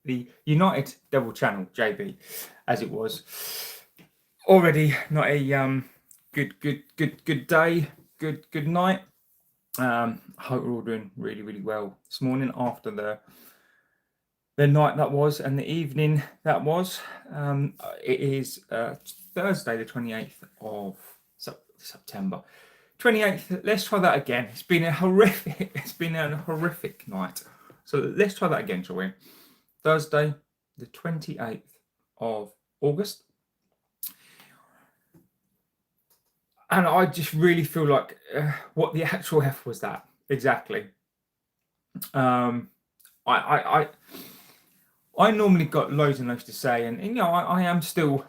the United Devil Channel, JB, as it was. Already not a good day, good night. I hope we're all doing really, really well this morning after the night that was and the evening that was. It is Thursday, the 28th of September. 28th. Let's try that again. It's been a horrific night. So let's try that again, shall we? Thursday, the 28th of August. And I just really feel like, what the actual F was that? Exactly. I normally got loads and loads to say, and I am still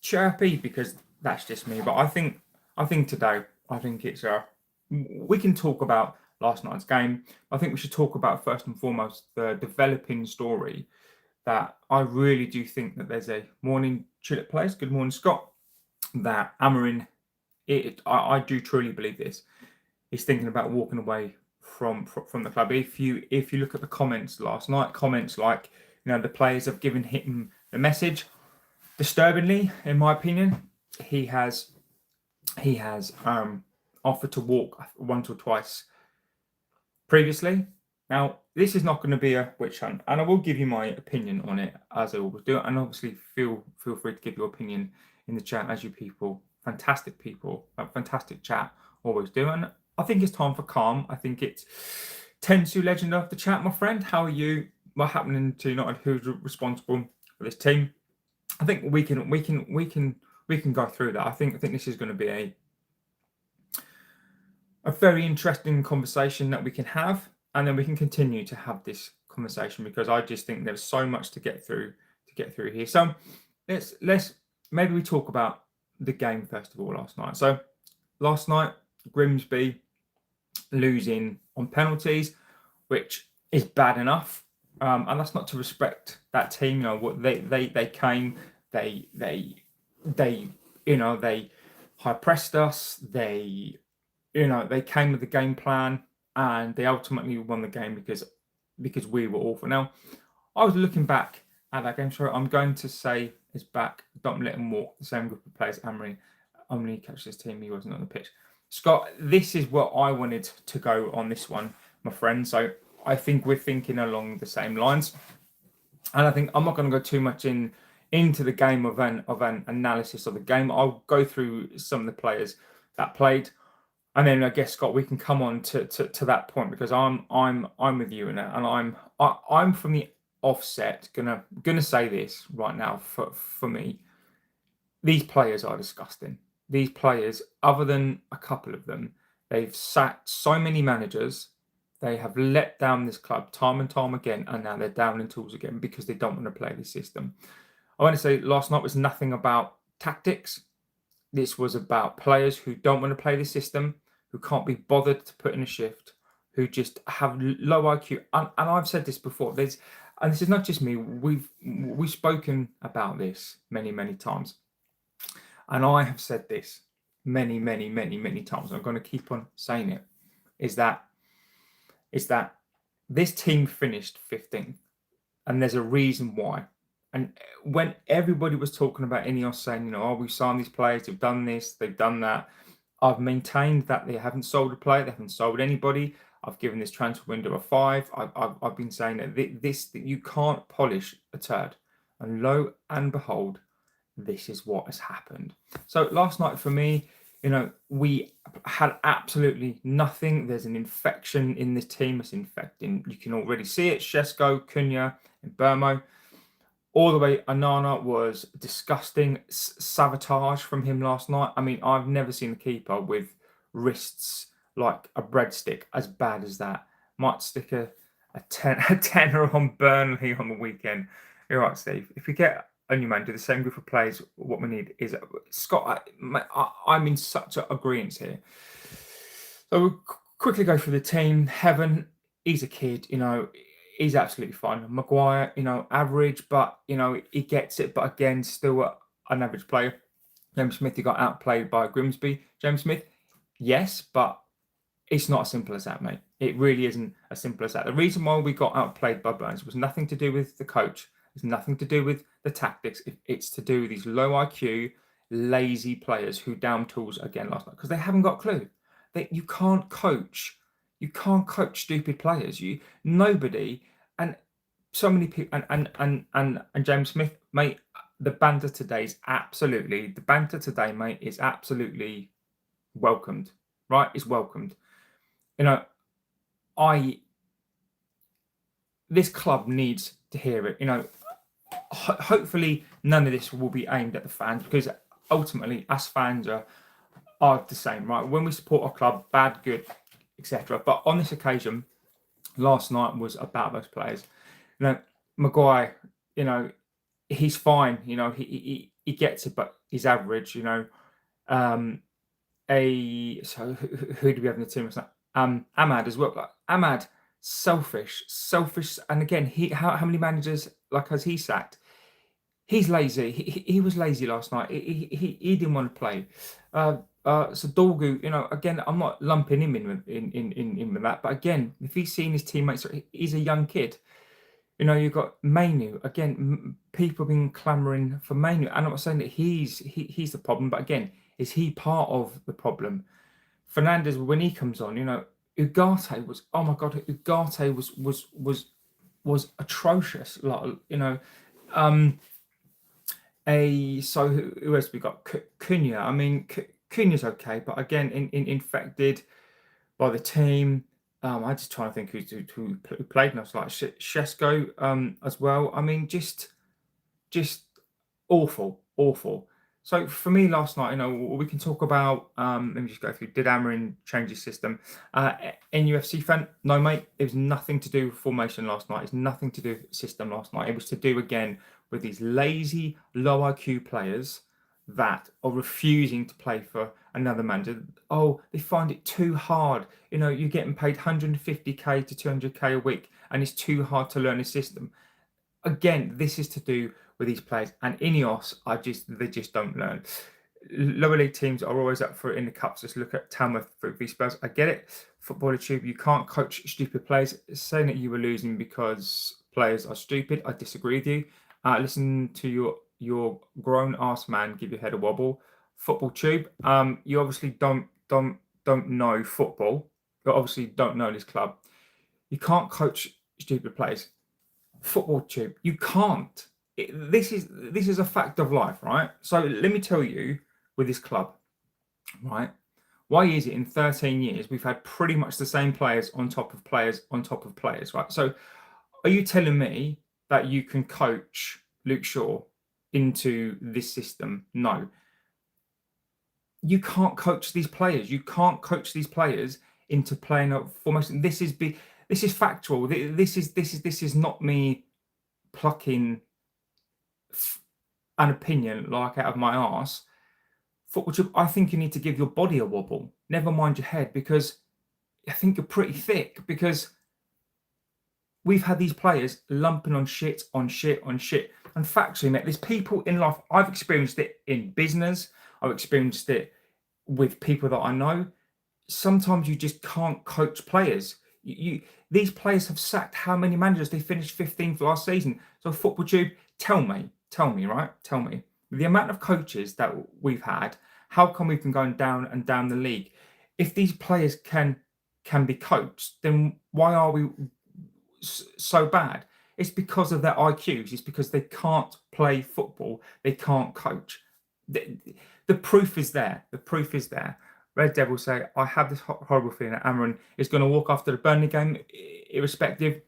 chirpy because that's just me. But I think today, it's we can talk about last night's game. I think we should talk about first and foremost the developing story that I really do think that there's a morning Tulip Place. Good morning, Scott. That Amorim, I do truly believe this. He's thinking about walking away from the club. If you look at the comments last night, comments like the players have given him the message. Disturbingly, in my opinion, he has offered to walk once or twice previously. Now, this is not going to be a witch hunt, and I will give you my opinion on it as I always do. And obviously, feel free to give your opinion in the chat, as you people, fantastic chat, always do. And I think it's time for calm. I think it's Tensu legend of the chat, my friend. How are you? What happening to United? Who's responsible for this team? I think we can go through that. I think this is going to be a very interesting conversation that we can have, and then we can continue to have this conversation because I just think there's so much to get through here. So let's maybe we talk about the game first of all last night. So last night, Grimsby losing on penalties, which is bad enough, and that's not to respect that team. What they came, they high pressed us. They came with the game plan, and they ultimately won the game because we were awful. Now, I was looking back at that game. Sorry, I'm going to say it's back. Don't let him walk. The same group of players. Amorim only catch this team. He wasn't on the pitch. Scott, this is what I wanted to go on this one, my friend. So I think we're thinking along the same lines, and I think I'm not going to go too much into the game of an analysis of the game. I'll go through some of the players that played, and then I guess, Scott, we can come on to that point because I'm with you in that, and I'm from the offset gonna say this right now. For me, these players are disgusting. These players, other than a couple of them, they've sacked so many managers. They have let down this club time and time again, and now they're down in tools again because they don't want to play this system. I want to say last night was nothing about tactics. This was about players who don't want to play the system, who can't be bothered to put in a shift, who just have low IQ. And I've said this before. And this is not just me. We've spoken about this many, many times. And I have said this many, many, many, many times. I'm going to keep on saying it. Is that this team finished 15th, and there's a reason why. And when everybody was talking about Ineos saying, we've signed these players, they've done this, they've done that, I've maintained that they haven't sold a player, they haven't sold anybody. I've given this transfer window a 5. I've been saying that you can't polish a turd, and lo and behold, this is what has happened. So last night for me, we had absolutely nothing. There's an infection in this team. It's infecting. You can already see it. Shesko, Cunha, and Burmo. All the way, Anana was disgusting. Sabotage from him last night. I mean, I've never seen a keeper with wrists like a breadstick as bad as that. Might stick a tenner on Burnley on the weekend. You're right, Steve. If we get a new man, do the same group of players, what we need is Scott. I'm in such agreement here. So we'll quickly go through the team. Heaven, he's a kid, he's absolutely fine. Maguire, average, but he gets it. But again, still an average player. James Smith, he got outplayed by Grimsby. James Smith, yes, but it's not as simple as that, mate. It really isn't as simple as that. The reason why we got outplayed by Burns was nothing to do with the coach. It's nothing to do with the tactics. It's to do with these low IQ, lazy players who down tools again last night because they haven't got a clue. You can't coach. You can't coach stupid players. Nobody and so many people and James Smith, mate. The banter today, mate, is absolutely welcomed. Right? It's welcomed. You know, this club needs to hear it. Hopefully none of this will be aimed at the fans because ultimately us fans are the same, right? When we support our club, bad, good, etc. But on this occasion, last night was about those players. Maguire, he's fine. He gets it, but he's average. So who do we have in the team? Ahmad as well. Like, Ahmad, selfish, and again, how many managers has he sacked? He's lazy. He was lazy last night. He didn't want to play. So Dorgu, again, I'm not lumping him in with that, but again, if he's seen his teammates, he's a young kid. You've got Manu again. People have been clamoring for Manu, and I'm not saying that he's the problem, but again, is he part of the problem? Fernandez, when he comes on, Ugarte was, oh my god, Ugarte was atrocious. So who else we got? Cunha. I mean, Cunha's okay, but again, infected by the team. I just trying to think who played, and I was like Shesko as well. I mean, just awful. So for me last night, we can talk about. Let me just go through. Did Amorim change his system? MUFC fan, no mate. It was nothing to do with formation last night. It's nothing to do with system last night. It was to do again with these lazy, low IQ players that are refusing to play for another manager. Oh, they find it too hard. You're getting paid 150k to 200k a week, and it's too hard to learn a system. Again, this is to do with these players, and Ineos, they just don't learn. Lower league teams are always up for it in the cups. Just look at Tamworth v Spurs. I get it. Footballer Tube, you can't coach stupid players. Saying that you were losing because players are stupid, I disagree with you. Listen to your grown ass man give your head a wobble. Football Tube, you obviously don't know football. You obviously don't know this club. You can't coach stupid players. Football Tube, you can't. This is a fact of life, right? So let me tell you, with this club, right? Why is it in 13 years we've had pretty much the same players on top of players on top of players, right? So are you telling me that you can coach Luke Shaw into this system? No. You can't coach these players. You can't coach these players into playing a formation. This is factual. This is not me plucking an opinion like out of my arse. Football Tube, I think you need to give your body a wobble. Never mind your head, because I think you're pretty thick, because we've had these players lumping on shit. And factually, mate, there's people in life. I've experienced it in business. I've experienced it with people that I know. Sometimes you just can't coach players. These players have sacked how many managers? They finished 15th last season. So Football Tube, tell me, right? Tell me. With the amount of coaches that we've had, how come we've been going down and down the league? If these players can be coached, then why are we so bad? It's because of their IQs. It's because they can't play football. They can't coach. The proof is there. Red Devils say, I have this horrible feeling that Amorim is going to walk after the Burnley game, irrespective.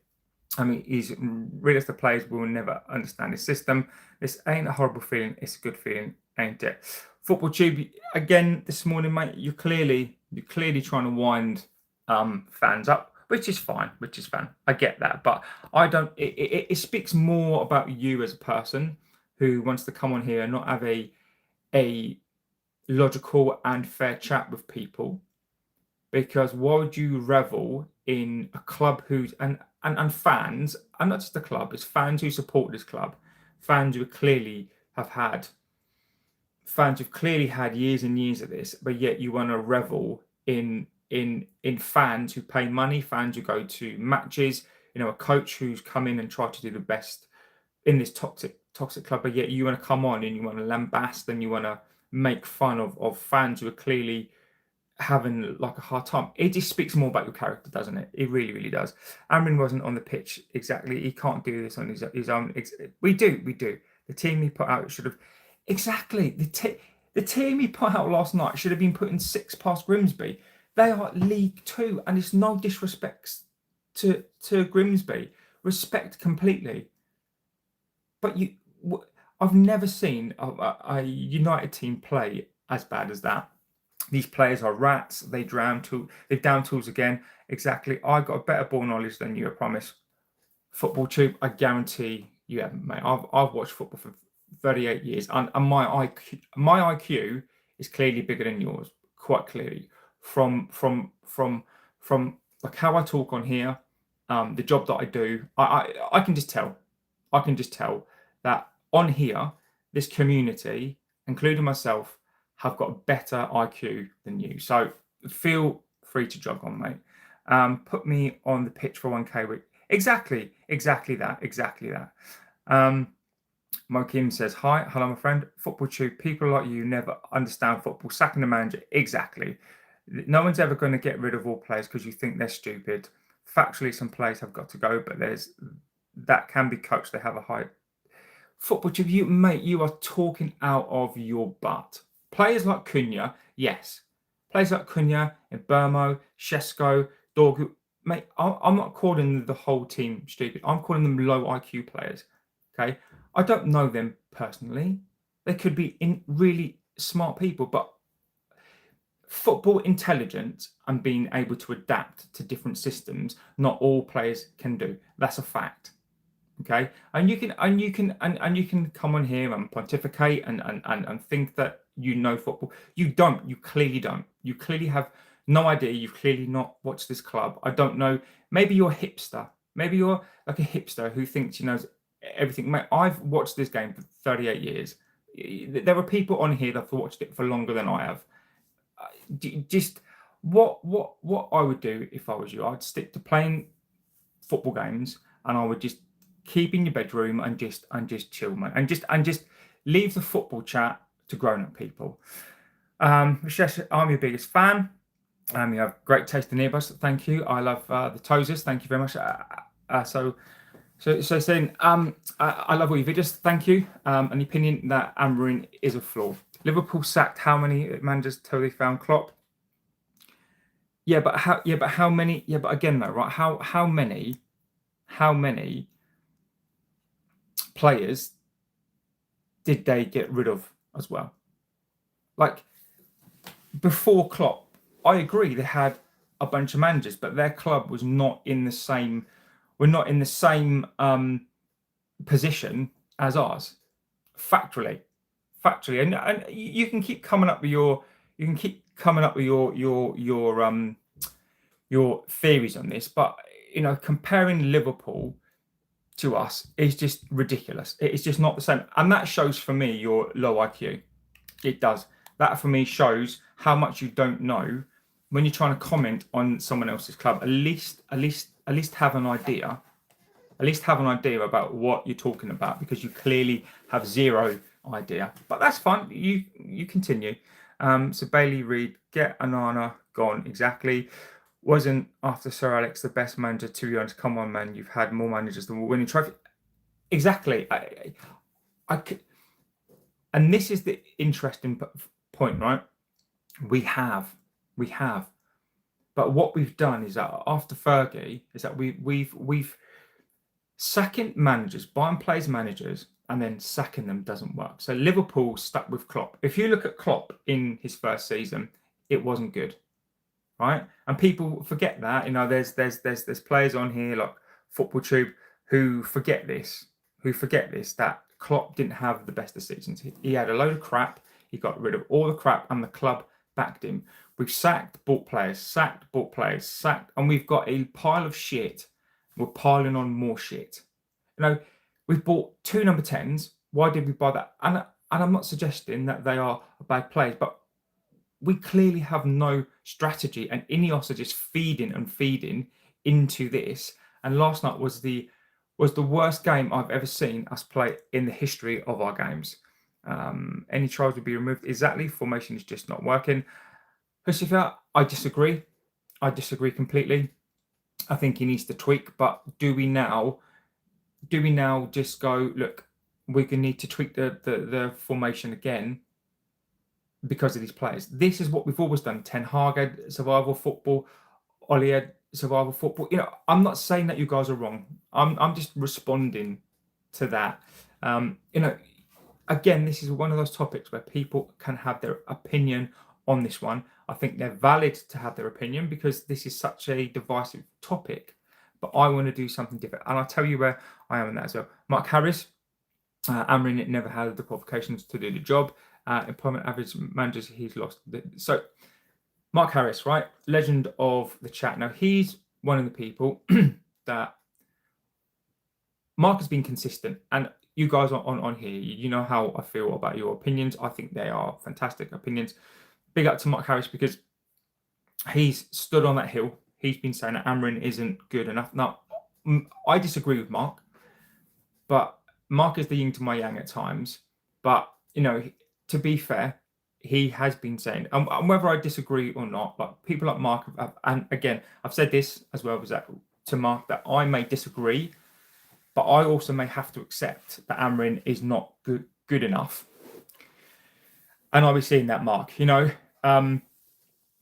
I mean, he's realist. The players will never understand his system. This ain't a horrible feeling. It's a good feeling, ain't it? Football Tube, again, this morning, mate, you're clearly trying to wind fans up, which is fine. I get that. But I don't, it speaks more about you as a person who wants to come on here and not have a logical and fair chat with people, because why would you revel in a club who's and fans, and not just the club, it's fans who support this club, fans who clearly have had years and years of this, but yet you want to revel in in fans who pay money, fans who go to matches, a coach who's come in and tried to do the best in this toxic club, but yet you want to come on and you want to lambast and you want to make fun of fans who are clearly having like a hard time. It just speaks more about your character, doesn't it? It really, really does. Amorim wasn't on the pitch exactly. He can't do this on his own. We do. The team he put out should have exactly the team he put out last night should have been putting 6 past Grimsby. They are League Two, and it's no disrespect to Grimsby. Respect completely. But I've never seen a United team play as bad as that. These players are rats. They've down tools again. Exactly. I got a better ball knowledge than you, I promise. Football tube, I guarantee you haven't, mate. I've watched football for 38 years, and my IQ is clearly bigger than yours, quite clearly. From like how I talk on here, the job that I do, I can just tell. I can just tell that on here, this community, including myself, have got a better IQ than you. So feel free to jog on, mate. Put me on the pitch for 1K week. Exactly that. Mo Kim says, hi, hello, my friend. Football tube, people like you never understand football. Sacking the manager, exactly. No one's ever going to get rid of all players because you think they're stupid. Factually, some players have got to go, but that can be coached. They have a high football tube. You are talking out of your butt. Players like Cunha, yes. Players like Cunha, Burmo, Shesko, Dorgu, mate, I'm not calling the whole team stupid. I'm calling them low IQ players. Okay, I don't know them personally. They could be really smart people, but football intelligence and being able to adapt to different systems, not all players can do. That's a fact. Okay, and you can come on here and pontificate and think that you know football. You don't. You clearly don't. You clearly have no idea. You've clearly not watched this club. I don't know. Maybe you're a hipster. Maybe you're like a hipster who thinks he knows everything. Mate, I've watched this game for 38 years. There are people on here that have watched it for longer than I have. Just what I would do if I was you, I'd stick to playing football games, and I would just keep in your bedroom and just chill, mate, and just leave the football chat to grown-up people. I'm your biggest fan. You have great taste in earbuds. Thank you. I love the Toesers. Thank you very much. So saying, I love all your videos. Thank you. An opinion that Amorim is a flaw. Liverpool sacked how many managers till they found Klopp? But how many? Yeah, but again though, right? How many players did they get rid of as well? Like before Klopp, I agree they had a bunch of managers, but their club was not in the same. We're not in the same position as ours, factually, and you can keep coming up with your theories on this, but comparing Liverpool to us is just ridiculous. It's just not the same, and that shows for me your low IQ. It does. That for me shows how much you don't know when you're trying to comment on someone else's club. At least have an idea. At least have an idea about what you're talking about, because you clearly have zero idea. But that's fine. You continue. So Bailey Reid, get Anana gone. Exactly. Wasn't after Sir Alex the best manager? To be honest, come on, man. You've had more managers than winning trophy. Exactly. And this is the interesting point, right? We have. But what we've done is that after Fergie, is that we've sacking managers, buying players managers, and then sacking them doesn't work. So Liverpool stuck with Klopp. If you look at Klopp in his first season, it wasn't good, right? And people forget that. There's players on here like Football Tube who forget this, that Klopp didn't have the best of seasons. He had a load of crap. He got rid of all the crap, and the club backed him. We've sacked, bought players, and we've got a pile of shit. We're piling on more shit. We've bought 2 number 10s. Why did we buy that? And I'm not suggesting that they are bad players, but we clearly have no strategy, and Ineos are just feeding and feeding into this. And last night was the worst game I've ever seen us play in the history of our games. Any tries would be removed. Exactly, formation is just not working. Husifa, I disagree. I disagree completely. I think he needs to tweak. But do we now just go, look, we're gonna need to tweak the formation again because of these players? This is what we've always done. Ten Hag had survival football, Oli had survival football. I'm not saying that you guys are wrong. I'm just responding to that. Again, this is one of those topics where people can have their opinion on this one. I think they're valid to have their opinion because this is such a divisive topic. But I want to do something different, and I'll tell you where I am in that as well. Mark Harris, Amorim never had the qualifications to do the job. Employment average managers, he's lost. So Mark Harris, right? Legend of the chat. Now, he's one of the people that Mark has been consistent. And you guys are on here, you know how I feel about your opinions. I think they are fantastic opinions. Big up to Mark Harris because he's stood on that hill. He's been saying that Amorim isn't good enough. Now, I disagree with Mark, but Mark is the yin to my yang at times. But, to be fair, he has been saying, and whether I disagree or not, like people like Mark, and again, I've said this as well as that to Mark, that I may disagree, but I also may have to accept that Amorim is not good enough. And I'll be seeing that, Mark.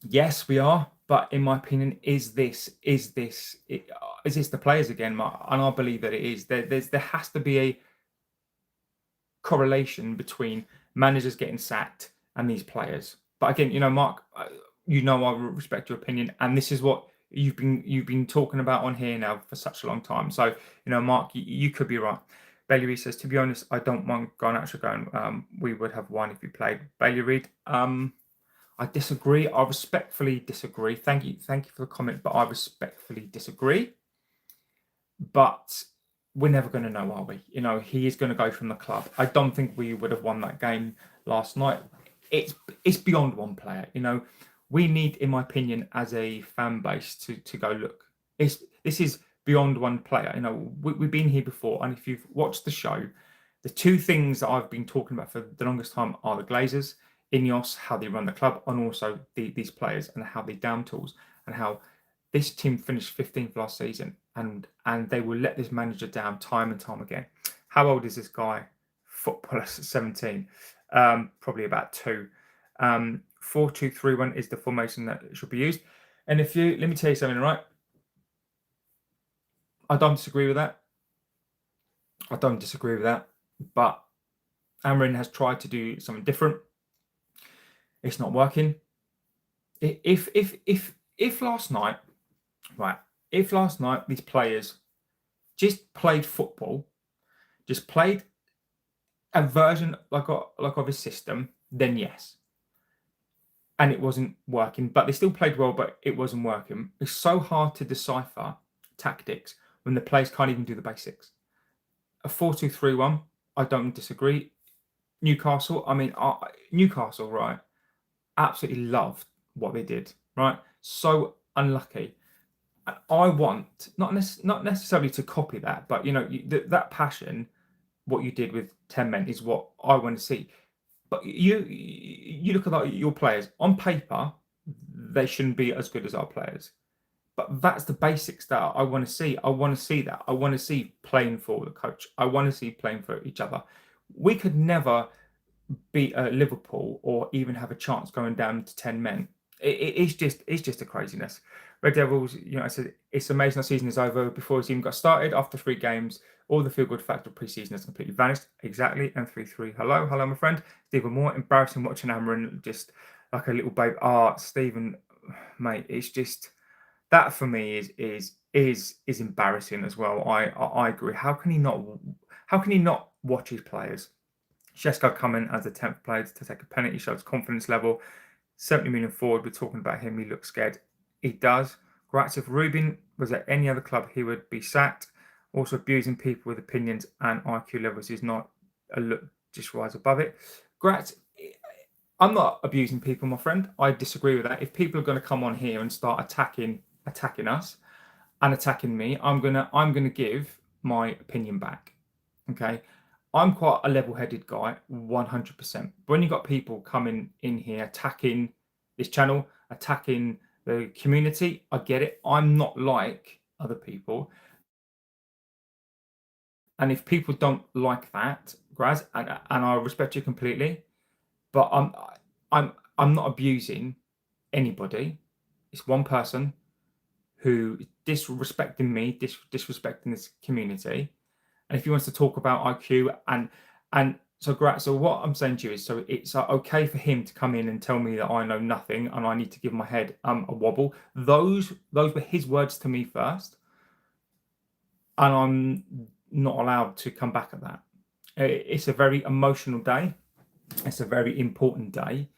Yes, we are. But in my opinion, is this the players again, Mark? And I believe that it is. There has to be a correlation between managers getting sacked and these players. But again, Mark, I respect your opinion, and this is what you've been talking about on here now for such a long time. So, Mark, you could be right. Bailey Reid says, to be honest, I don't mind Garnacho going. We would have won if we played. Bailey Reid, I disagree. I respectfully disagree. Thank you for the comment, but I respectfully disagree. But we're never going to know, are we? He is going to go from the club. I don't think we would have won that game last night. It's beyond one player. We need, in my opinion, as a fan base, to go, look, this is beyond one player. We've been here before, and if you've watched the show, the two things that I've been talking about for the longest time are the Glazers, Ineos, how they run the club, and also these players and how they down tools, and how this team finished 15th last season, and they will let this manager down time and time again. How old is this guy? Footballer, 17, probably about 2. 4-2-3-1 is the formation that should be used. And let me tell you something, right? I don't disagree with that. But Amorim has tried to do something different. It's not working. If last night, right? If last night these players just played football, just played a version of a system, then yes. And it wasn't working, but they still played well, but it wasn't working. It's so hard to decipher tactics when the players can't even do the basics. A 4-2-3-1, I don't disagree. Newcastle, Newcastle, right? Absolutely loved what they did, right? So unlucky. And I want not necessarily to copy that, but that passion, what you did with 10 men, is what I want to see. But you look at your players on paper, they shouldn't be as good as our players. But that's the basics that I want to see. I want to see that. I want to see playing for the coach. I want to see playing for each other. We could never beat Liverpool or even have a chance going down to 10 men. It's just a craziness. Red Devils, I said it's amazing the season is over before it's even got started. After 3 games, all the feel-good factor of pre-season has completely vanished. Exactly. And 3-3. Hello, my friend. Stephen Moore, embarrassing watching Amorim just like a little babe. Stephen, mate, it's just that for me is embarrassing as well. I agree. How can he not watch his players? Shesko coming as the 10th player to take a penalty shows confidence level. 70 million forward, we're talking about him. He looks scared. He does. Gratz, if Ruben was at any other club, he would be sacked. Also, abusing people with opinions and IQ levels is not a look, just rise above it. Gratz, I'm not abusing people, my friend. I disagree with that. If people are going to come on here and start attacking us and attacking me, I'm gonna give my opinion back. Okay, I'm quite a level-headed guy, 100%. But when you got people coming in here attacking this channel, attacking the community, I get it. I'm not like other people, and if people don't like that, Graz, and I respect you completely, but I'm not abusing anybody. It's one person who is disrespecting me, disrespecting this community. And if he wants to talk about IQ so what I'm saying to you is, so it's okay for him to come in and tell me that I know nothing and I need to give my head a wobble. Those were his words to me first, and I'm not allowed to come back at that. It's a very emotional day. It's a very important day,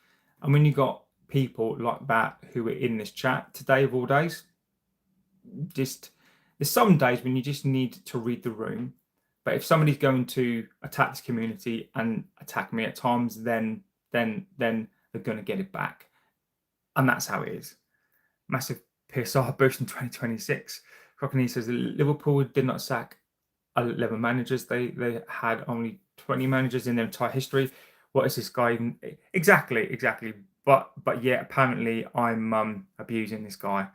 and when you got people like that who are in this chat today of all days, just there's some days when you just need to read the room. But if somebody's going to attack this community and attack me at times, then they're going to get it back, and that's how it is. Massive PSR boost in 2026. Cockney says Liverpool did not sack 11 managers. They had only 20 managers in their entire history. What is this guy even? Exactly. But yeah, apparently I'm abusing this guy.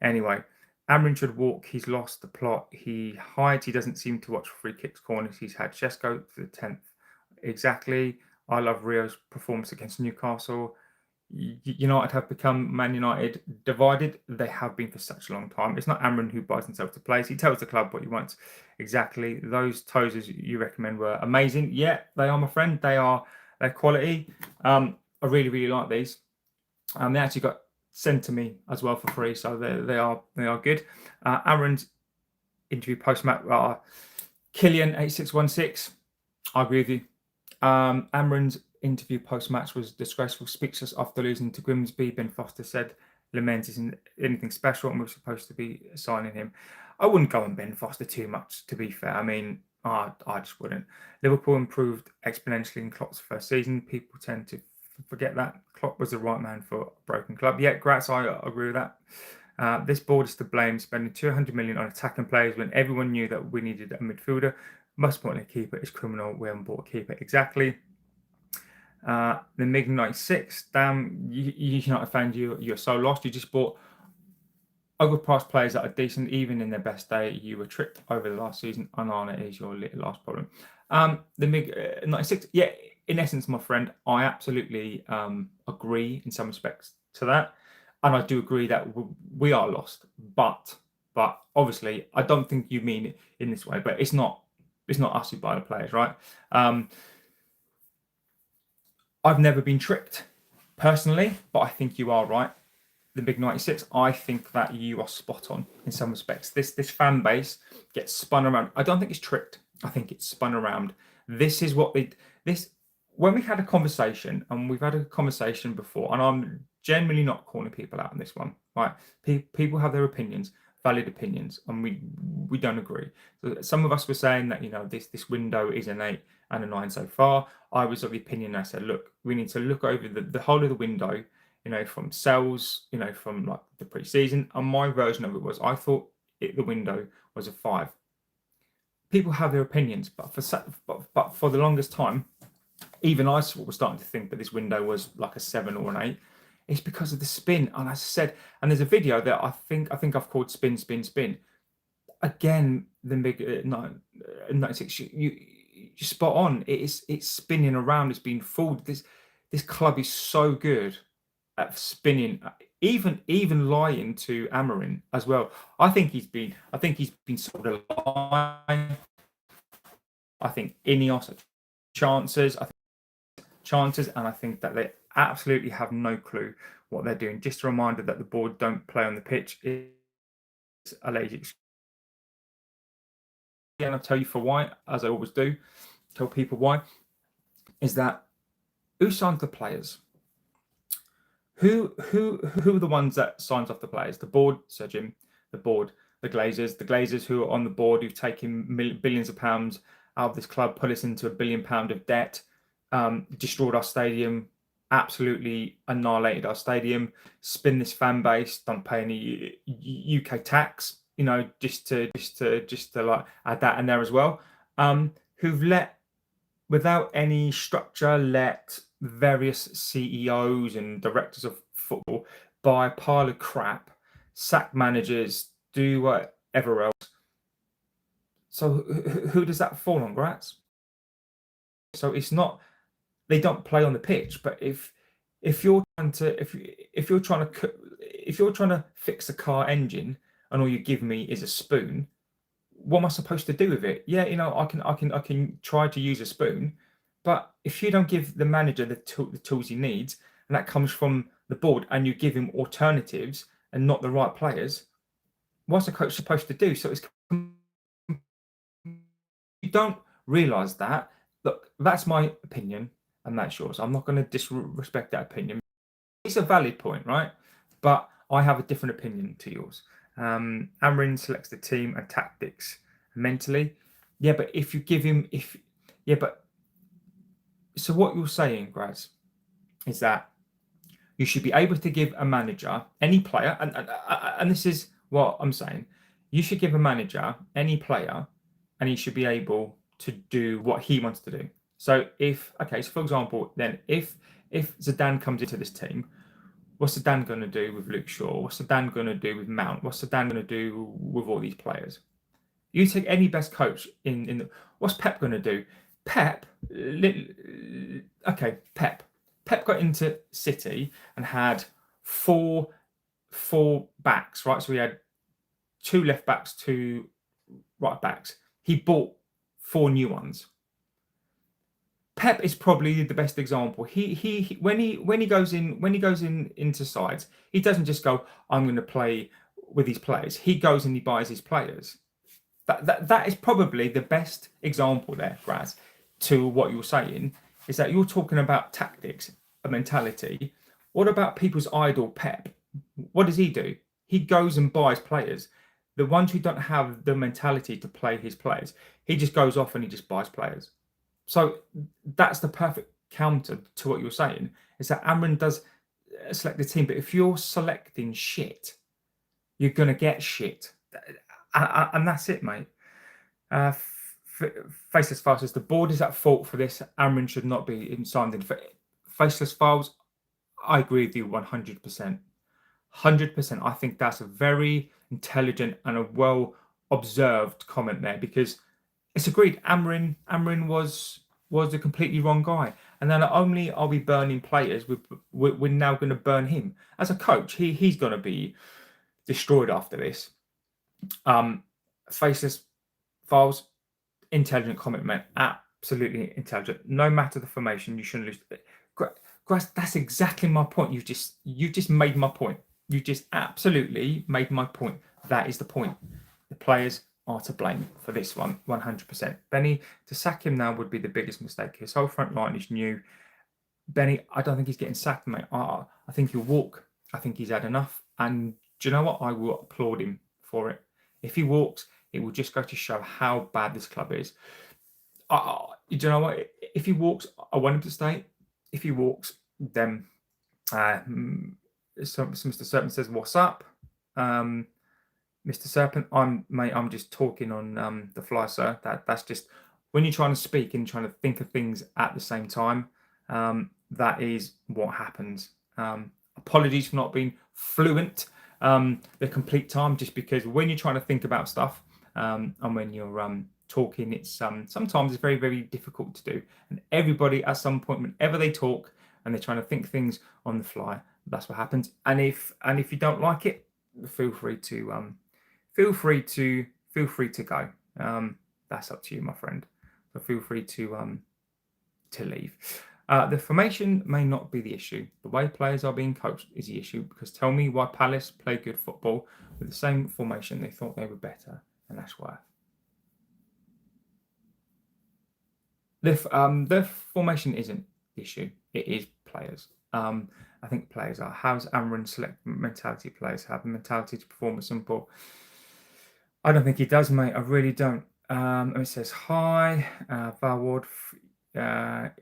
Anyway, Amorim should walk. He's lost the plot. He hides. He doesn't seem to watch free kicks, corners. He's had Shesko for the 10th. Exactly. I love Rio's performance against Newcastle. United have become Man United divided. They have been for such a long time. It's not Amorim who buys himself to place. He tells the club what he wants. Exactly. Those toes you recommend were amazing. Yeah, they are, my friend. They're quality. I really like these. They actually got sent to me as well for free, so they are good. Aaron's interview post match. Killian 8616. I agree with you. Amron's interview post match was disgraceful. Speechless after losing to Grimsby. Ben Foster said Lamens isn't anything special and we're supposed to be signing him. I wouldn't go on Ben Foster too much, to be fair. I mean, I just wouldn't. Liverpool improved exponentially in Klopp's first season. People tend to forget that. Klopp was the right man for a broken club. Yeah, Gratz, I agree with that. This board is to blame, spending 200 million on attacking players when everyone knew that we needed a midfielder. Most importantly, keeper is criminal. We haven't bought a keeper. Exactly. The MIG 96. Damn, you United fans, you're so lost. You just bought overpriced players that are decent, even in their best day. You were tricked over the last season. Onana is your last problem. The MIG 96. Yeah, in essence, my friend, I absolutely agree in some respects to that, and I do agree that we are lost. But obviously, I don't think you mean it in this way. But it's not us who buy the players, right? I've never been tricked personally, but I think you are right. The Big 96, I think that you are spot on in some respects. This fan base gets spun around. I don't think it's tricked. I think it's spun around. This is what when we had a conversation, and we've had a conversation before, and I'm generally not calling people out on this one, right? People have their opinions, valid opinions, and we don't agree. So some of us were saying that this window is an 8 and a 9 so far. I was of the opinion, I said, look, we need to look over the whole of the window, from sales, from like the pre-season. And my version of it was, I thought the window was a 5. People have their opinions, but for the longest time, even I was starting to think that this window was like a 7 or an 8. It's because of the spin. And as I said, and there's a video that I think I've called spin. Again, the big 96. You spot on. It's spinning around. It's being fooled. This club is so good at spinning, even lying to Amorim as well. I think he's been sold a lie. I think Ineos chances. And I think that they absolutely have no clue what they're doing. Just a reminder that the board don't play on the pitch. It's a lazy excuse. And I'll tell you for why, as I always do, tell people why, is that who signs the players? Who are the ones that signs off the players? The board, Sir Jim, the board, the Glazers who are on the board, who've taken billions of pounds out of this club, put us into £1 billion of debt, destroyed our stadium, absolutely annihilated our stadium, spin this fan base, don't pay any UK tax, just to like add that in there as well. Who've let, without any structure, let various CEOs and directors of football buy a pile of crap, sack managers, do whatever else. So who does that fall on, Gratz? So it's not, they don't play on the pitch, but if you're trying to if you're trying to fix a car engine and all you give me is a spoon, what am I supposed to do with it? Yeah, I can try to use a spoon, but if you don't give the manager the tools he needs, and that comes from the board, and you give him alternatives and not the right players, what's the coach supposed to do? So it's, you don't realise that. Look, that's my opinion, and that's yours. I'm not going to disrespect that opinion. It's a valid point, right? But I have a different opinion to yours. Amorim selects the team and tactics mentally. Yeah, but if you give him, so what you're saying, Graz, is that you should be able to give a manager, any player, and this is what I'm saying, you should give a manager any player, and he should be able to do what he wants to do. So so for example, then if Zidane comes into this team, what's Zidane going to do with Luke Shaw? What's Zidane going to do with Mount? What's Zidane going to do with all these players? You take any best coach what's Pep going to do? Pep got into City and had four backs, right? So we had 2 left backs, 2 right backs. He bought 4 new ones. Pep is probably the best example. He when he goes into sides, he doesn't just go, I'm going to play with these players. He goes and he buys his players. That is probably the best example there, Graz, to what you're saying, is that you're talking about tactics, a mentality. What about people's idol, Pep? What does he do? He goes and buys players. The ones who don't have the mentality to play his players, he just goes off and he just buys players. So that's the perfect counter to what you're saying, is that Amorim does select the team, but if you're selecting shit, you're going to get shit. And that's it, mate. Faceless Files says the board is at fault for this. Amorim should not be signed in. For Faceless Files, I agree with you 100%. 100%. I think that's a very intelligent and a well observed comment there, because it's agreed. Amorim was the completely wrong guy, and then not only are we burning players, we're now going to burn him as a coach. He's going to be destroyed after this. Faceless Files, intelligent comment, man. Absolutely intelligent. No matter the formation, you shouldn't lose. Grass, that's exactly my point. You just made my point. You just absolutely made my point. That is the point. The players are to blame for this one, 100%. Benny, to sack him now would be the biggest mistake. His whole front line is new. Benny, I don't think he's getting sacked, mate. I think he'll walk. I think he's had enough. And do you know what? I will applaud him for it. If he walks, it will just go to show how bad this club is. Do you know what? If he walks, I want him to stay. If he walks, then Mr. Serpent says, "What's up, Mr. Serpent?" I'm just talking on the fly, sir. That's just when you're trying to speak and trying to think of things at the same time. That is what happens. Apologies for not being fluent the complete time, just because when you're trying to think about stuff and when you're talking, it's sometimes it's very, very difficult to do. And everybody at some point, whenever they talk and they're trying to think things on the fly, that's what happens. And if you don't like it, feel free to go. That's up to you, my friend. So feel free to leave. The formation may not be the issue. The way players are being coached is the issue, because tell me why Palace play good football with the same formation. They thought they were better, and that's why. The formation isn't the issue. It is players. I think players are. How's Amorim select mentality? Players have the mentality to perform a simple. I don't think he does, mate. I really don't. It says hi, Valward. Forever.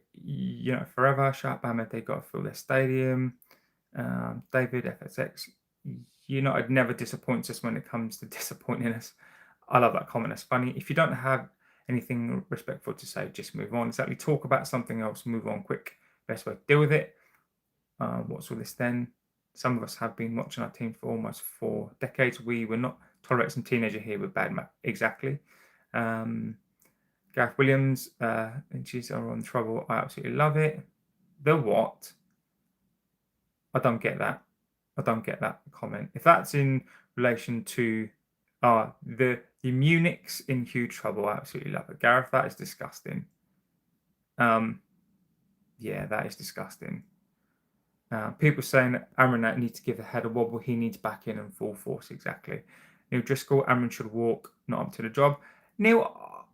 Shout out Bama, they got to fill their stadium. David FSX, United never disappoints us when it comes to disappointing us. I love that comment. That's funny. If you don't have anything respectful to say, just move on. Exactly. Talk about something else. Move on quick. Best way to deal with it. What's all this then? Some of us have been watching our team for almost 4 decades. We were not tolerating some teenager here with bad math. Exactly. Gareth Williams, inches are on trouble. I absolutely love it. The what? I don't get that. I don't get that comment. If that's in relation to the Munich's in huge trouble, I absolutely love it. Gareth, that is disgusting. Yeah, that is disgusting. People saying that Amrabat needs to give the head a wobble. He needs back in and full force. Exactly. Neil Driscoll, Amrabat should walk, not up to the job. Neil,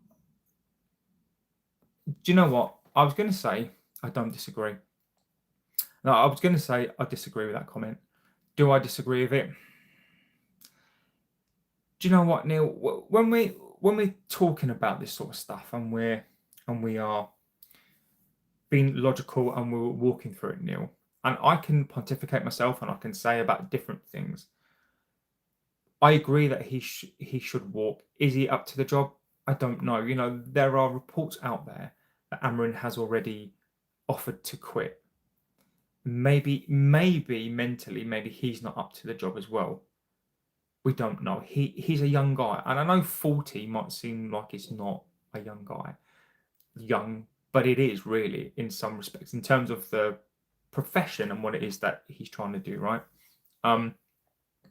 do you know what? I was going to say I don't disagree. No, I was going to say I disagree with that comment. Do I disagree with it? Do you know what, Neil? When we're talking about this sort of stuff and we are being logical and we're walking through it, Neil, and I can pontificate myself and I can say about different things. I agree that he should walk. Is he up to the job? I don't know. There are reports out there that Amorim has already offered to quit. Maybe mentally, maybe he's not up to the job as well. We don't know. He's a young guy, and I know 40 might seem like it's not a young guy, but it is really in some respects in terms of the profession and what it is that he's trying to do. Right?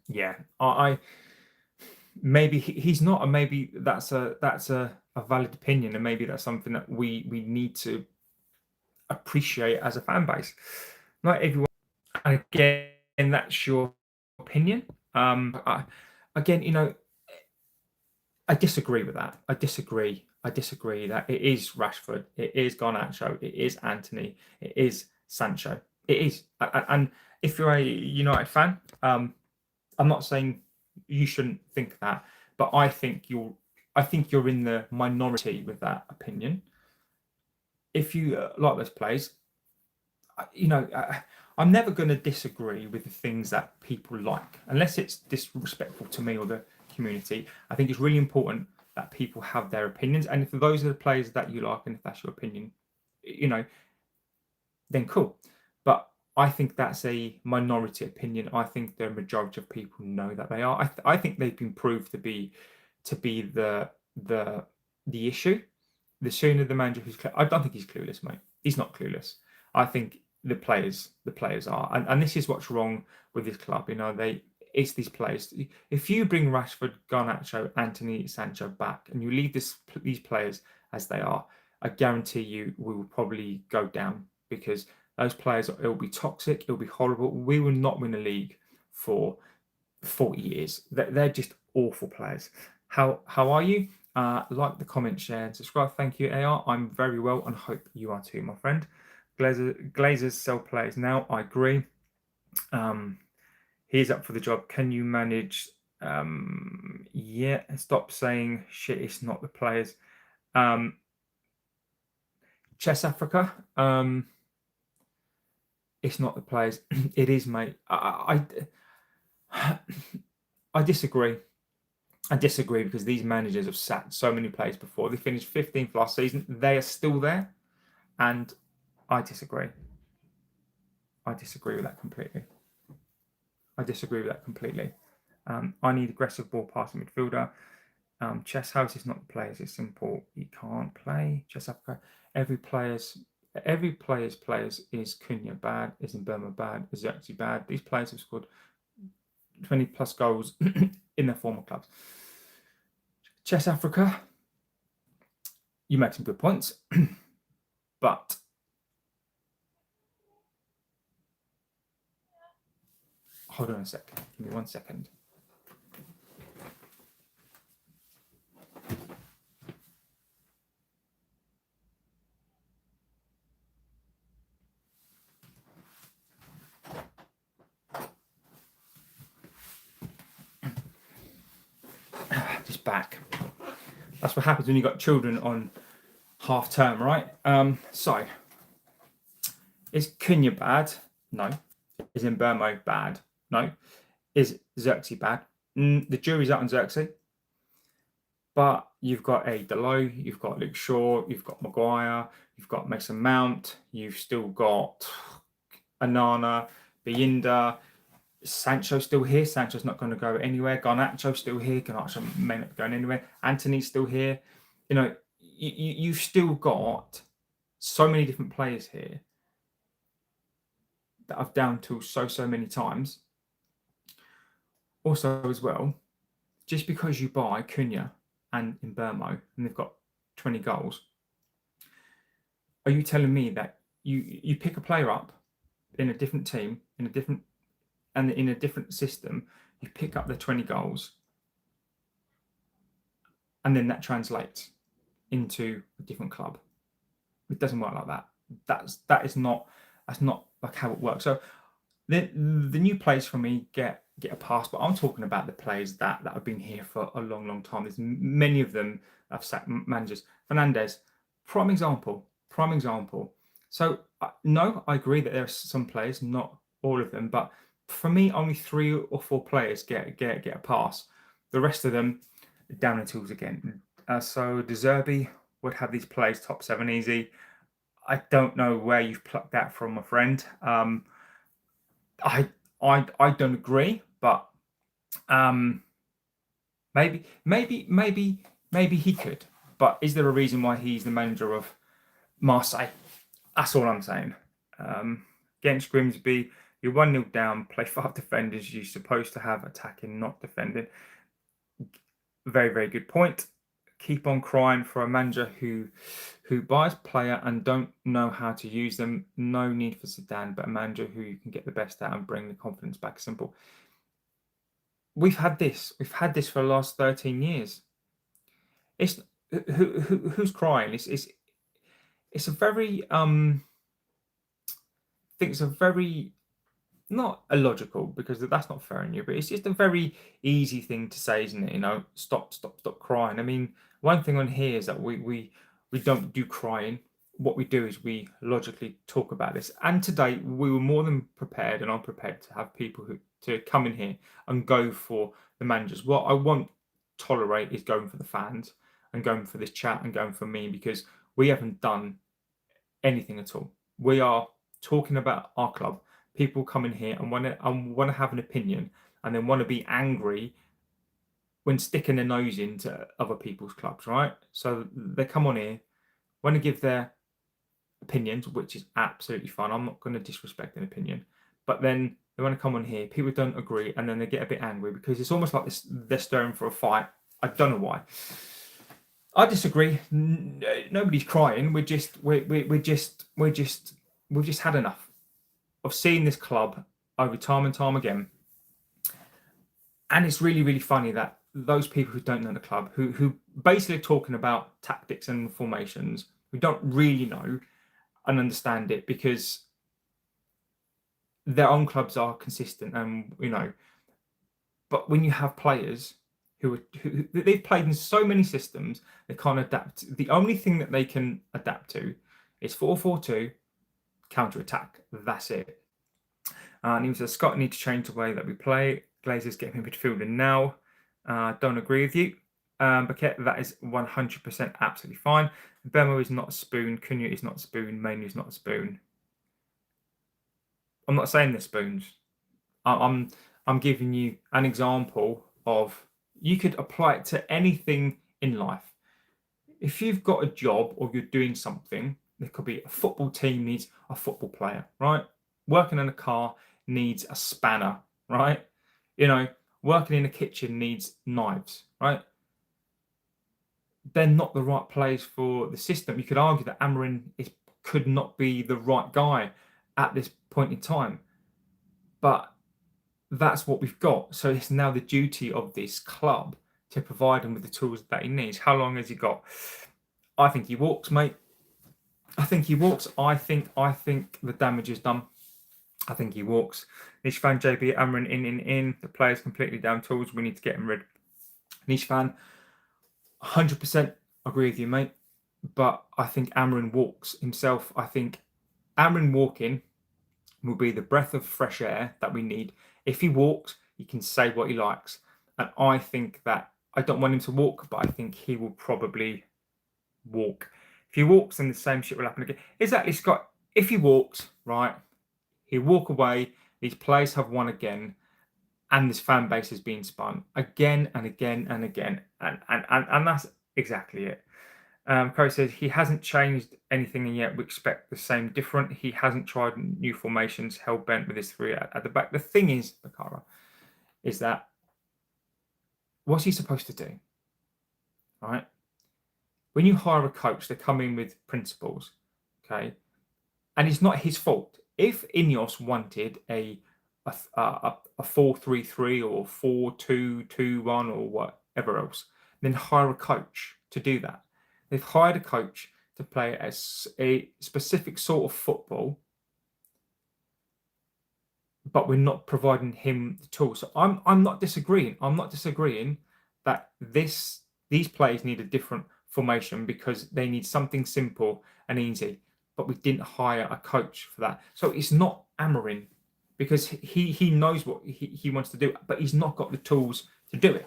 Yeah. I maybe he's not, and maybe that's a valid opinion, and maybe that's something that we need to appreciate as a fan base. Not everyone. And again, that's your opinion. Again, I disagree with that. I disagree that it is Rashford, it is Garnacho, it is Anthony, it is Sancho. It is. And if you're a United fan, I'm not saying you shouldn't think that, but I think you're in the minority with that opinion. If you like those players, I'm never going to disagree with the things that people like, unless it's disrespectful to me or the community. I think it's really important that people have their opinions, and if those are the players that you like, and if that's your opinion, then cool. But I think that's a minority opinion. I think the majority of people know that they are. I think they've been proved to be the issue. The sooner the manager who's I don't think he's clueless, mate. He's not clueless. I think the players are, and this is what's wrong with this club. It's these players. If you bring Rashford, Garnacho, Anthony, Sancho back, and you leave these players as they are, I guarantee you we will probably go down, because those players, it'll be toxic, it'll be horrible. We will not win a league for 40 years. They're just awful players. How are you? Like the comment, share, and subscribe. Thank you, AR. I'm very well, and hope you are too, my friend. Glazers sell players now. I agree. He's up for the job. Can you manage? Yeah. Stop saying shit. It's not the players. Chess Africa. It's not the players. It is, mate. I disagree. I disagree, because these managers have sacked so many players before. They finished 15th last season. They are still there, and I disagree. I disagree with that completely. I need aggressive ball passing midfielder. Chess House is not the players. It's simple. You can't play Chess Africa. Every player's is Cunha bad, is Burma bad, is actually bad. These players have scored 20 plus goals in their former clubs. Chess Africa, you make some good points, but hold on a sec. Give me 1 second. Just back. That's what happens when you've got children on half term, right? So is Cunha bad? No. Is Mbeumo bad? No. Is Xerxes bad? The jury's out on Xerxes. But you've got a Delo, you've got Luke Shaw, you've got Maguire, you've got Mason Mount, you've still got Anana, Bayinda, Sancho's still here. Sancho's not going to go anywhere. Garnacho's still here. Garnacho may not be going anywhere. Anthony's still here. You know, you've still got so many different players here that I've down to so many times. Also, as well, just because you buy Cunha and Mbeumo and they've got 20 goals, are you telling me that you pick a player up in a different team, in a different system, you pick up the 20 goals, and then that translates into a different club? It doesn't work like that. That's not like how it works. So the new players for me get a pass, but I'm talking about the players that have been here for a long time. There's many of them have sacked managers. Fernandes, prime example. So no, I agree that there are some players, not all of them, but for me, only 3 or 4 players get a pass. The rest of them down the tools again. So De Zerbi would have these players top 7 easy. I don't know where you've plucked that from, my friend. I don't agree, but maybe he could. But is there a reason why he's the manager of Marseille? That's all I'm saying. Against Grimsby, you're 1-0 down, play 5 defenders. You're supposed to have attacking, not defending. Very, very good point. Keep on crying for a manager who buys player and don't know how to use them. No need for Zidane, but a manager who you can get the best out and bring the confidence back. Simple. We've had this for the last 13 years. It's who's crying? It's a very I think it's a very, not illogical, because that's not fair on you, but it's just a very easy thing to say, isn't it? You know, stop crying. I mean, one thing on here is that we don't do crying. What we do is we logically talk about this. And today we were more than prepared, and I'm prepared to have people to come in here and go for the managers. What I won't tolerate is going for the fans and going for this chat and going for me, because we haven't done anything at all. We are talking about our club. People come in here and want to have an opinion, and then want to be angry when sticking their nose into other people's clubs, right? So they come on here, want to give their opinions, which is absolutely fine. I'm not going to disrespect an opinion, but then they want to come on here. People don't agree, and then they get a bit angry because it's almost like they're stirring for a fight. I don't know why. I disagree. Nobody's crying. We've just had enough of seeing this club over time and time again. And it's really, really funny that those people who don't know the club, who basically are talking about tactics and formations, who don't really know and understand it, because their own clubs are consistent, and but when you have players who they've played in so many systems, they can't adapt. The only thing that they can adapt to is 4-4-2, counter-attack. That's it. And he says, Scott needs to change the way that we play. Glazer's getting midfielder now. Don't agree with you. But that is 100% absolutely fine. Bemo is not a spoon. Cunha is not a spoon. Manu is not a spoon. I'm not saying they're spoons. I'm giving you an example of, you could apply it to anything in life. If you've got a job or you're doing something, there could be a football team needs a football player, right? Working in a car needs a spanner, right? Working in a kitchen needs knives, right? They're not the right players for the system. You could argue that Amorim could not be the right guy at this point in time, but that's what we've got. So it's now the duty of this club to provide him with the tools that he needs. How long has he got? I think he walks, mate. I think he walks. I think the damage is done. I think he walks. Niche fan, JB, Amorim in. The player's completely down tools. We need to get him rid. Niche fan, 100% agree with you, mate. but I think Amorim walks himself. I think Amorim walking will be the breath of fresh air that we need. If he walks, he can say what he likes. And I think that I don't want him to walk, but I think he will probably walk. If he walks, then the same shit will happen again. Exactly, Scott. If he walks, right, he'll walk away. These players have won again, and this fan base has been spun again and again and again. And that's exactly it. Curry says he hasn't changed anything, and yet we expect the same different. He hasn't tried new formations, hell bent with his three at the back. The thing is, Bakara, is that what's he supposed to do? Right? When you hire a coach, they come in with principles, okay? And it's not his fault. If Ineos wanted a 4-3-3 or 4-2-2-1 or whatever else, then hire a coach to do that. They've hired a coach to play a specific sort of football, but we're not providing him the tools. So I'm not disagreeing. I'm not disagreeing that these players need a different formation because they need something simple and easy. But we didn't hire a coach for that. So it's not Amorim because he knows what he wants to do, but he's not got the tools to do it.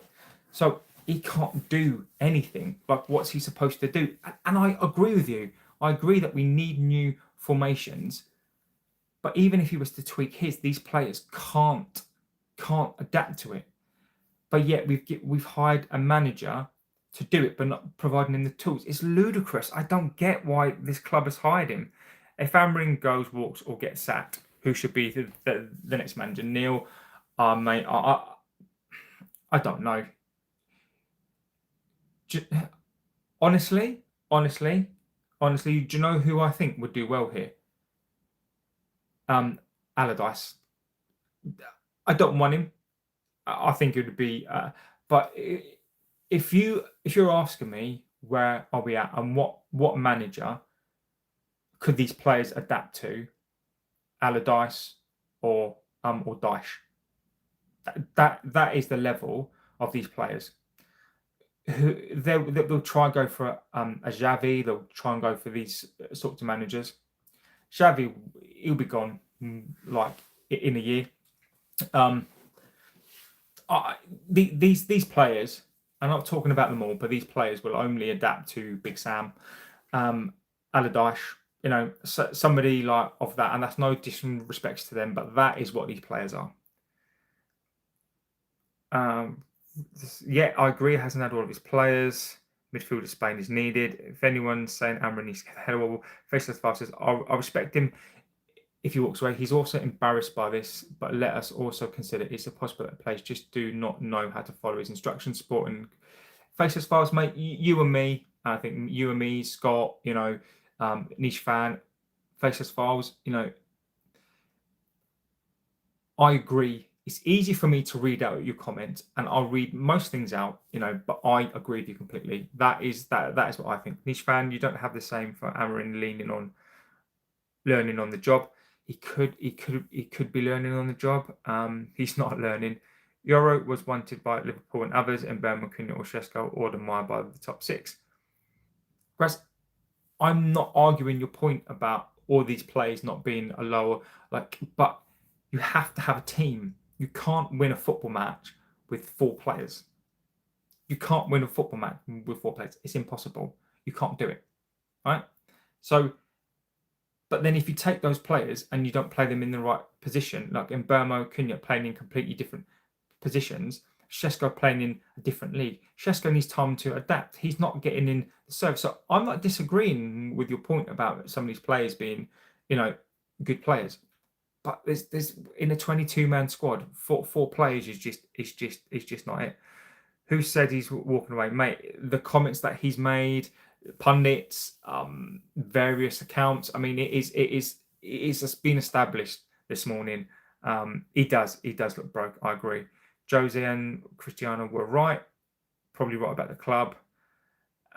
So he can't do anything. Like, what's he supposed to do? And I agree with you. I agree that we need new formations. But even if he was to tweak these players can't adapt to it. But yet we've hired a manager to do it, but not providing him the tools. It's ludicrous. I don't get why this club has hired him. If Amorim goes, walks, or gets sacked, who should be the next manager? Neil, mate, I don't know. Honestly, do you know who I think would do well here? Allardyce. I don't want him. I think it would be, but if you're asking me where are we at and what manager could these players adapt to, Allardyce or Dyche. That is the level of these players. Who they'll try and go for a Xavi. They'll try and go for these sorts of managers. Xavi, he'll be gone like in a year. These players, I'm not talking about them all, but these players will only adapt to Big Sam, Allardyce, somebody like of that, and that's no disrespect to them, but that is what these players are. Yeah, I agree. It hasn't had all of his players. Midfield of Spain is needed. If anyone's saying Amorim needs to get the hell of Faceless Five says, I respect him if he walks away. He's also embarrassed by this, but let us also consider it's possible that players just do not know how to follow his instructions. Sporting Faceless Files, mate, you and me, I think you and me, Scott, niche fan, Faceless Files, I agree. It's easy for me to read out your comments, and I'll read most things out, but I agree with you completely. That is what I think. Niche fan, you don't have the same for Amorim learning on the job. He could be learning on the job. He's not learning. Euro was wanted by Liverpool and others, and Bernman, Cunha, or Shesko, or admired by the top six. Whereas I'm not arguing your point about all these players not being a lower, but you have to have a team. You can't win a football match with 4 players. You can't win a football match with 4 players. It's impossible. You can't do it, right? So, but then if you take those players and you don't play them in the right position, like in Burmo, Cunha playing in completely different positions, Shesko playing in a different league, Shesko needs time to adapt. He's not getting in the service. So I'm not disagreeing with your point about some of these players being, good players. But there's in a 22-man squad, four players is just not it. Who said he's walking away, mate? The comments that he's made, pundits, various accounts. I mean, it's been established this morning. He does look broke. I agree. Jose and Cristiano were right, probably right about the club.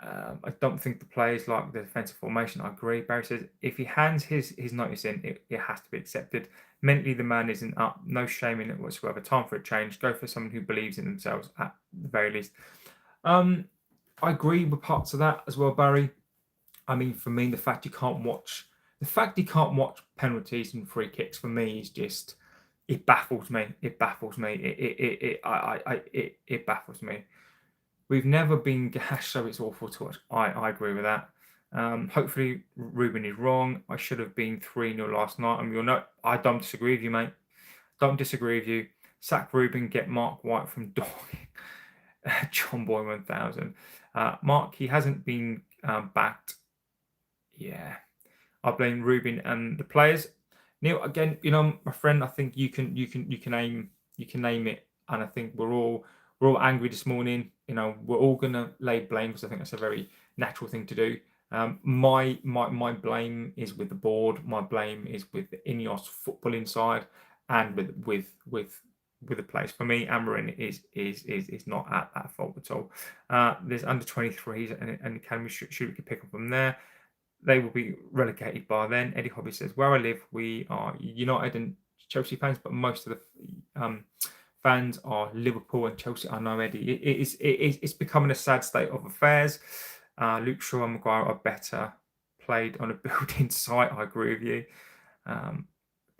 I don't think the players like the defensive formation. I agree. Barry says if he hands his notice in, it has to be accepted. Mentally, the man isn't up. No shame in it whatsoever. Time for a change. Go for someone who believes in themselves at the very least. I agree with parts of that as well, Barry. I mean, for me, the fact you can't watch penalties and free kicks for me is just, it baffles me. It baffles me. It baffles me. We've never been gashed, so it's awful to watch. I agree with that. Hopefully, Ruben is wrong. I should have been 3-0 last night. And you'll know, I don't disagree with you, mate. Don't disagree with you. Sack Ruben, get Mark White from dogging. John Boy 1000. Mark, he hasn't been backed. Yeah. I blame Ruben and the players. Neil, again, my friend, I think you can name it, and I think we're all angry this morning. We're all gonna lay blame because I think that's a very natural thing to do. My blame is with the board. My blame is with the Ineos football inside, and with the players. For me, Amorim is not at that fault at all. There's under 23s and academy should we could pick up from there. They will be relegated by then. Eddie Hobby says, where I live, we are United and Chelsea fans, but most of the fans are Liverpool and Chelsea. I know, Eddie. It's becoming a sad state of affairs. Luke Shaw and Maguire are better played on a building site. I agree with you.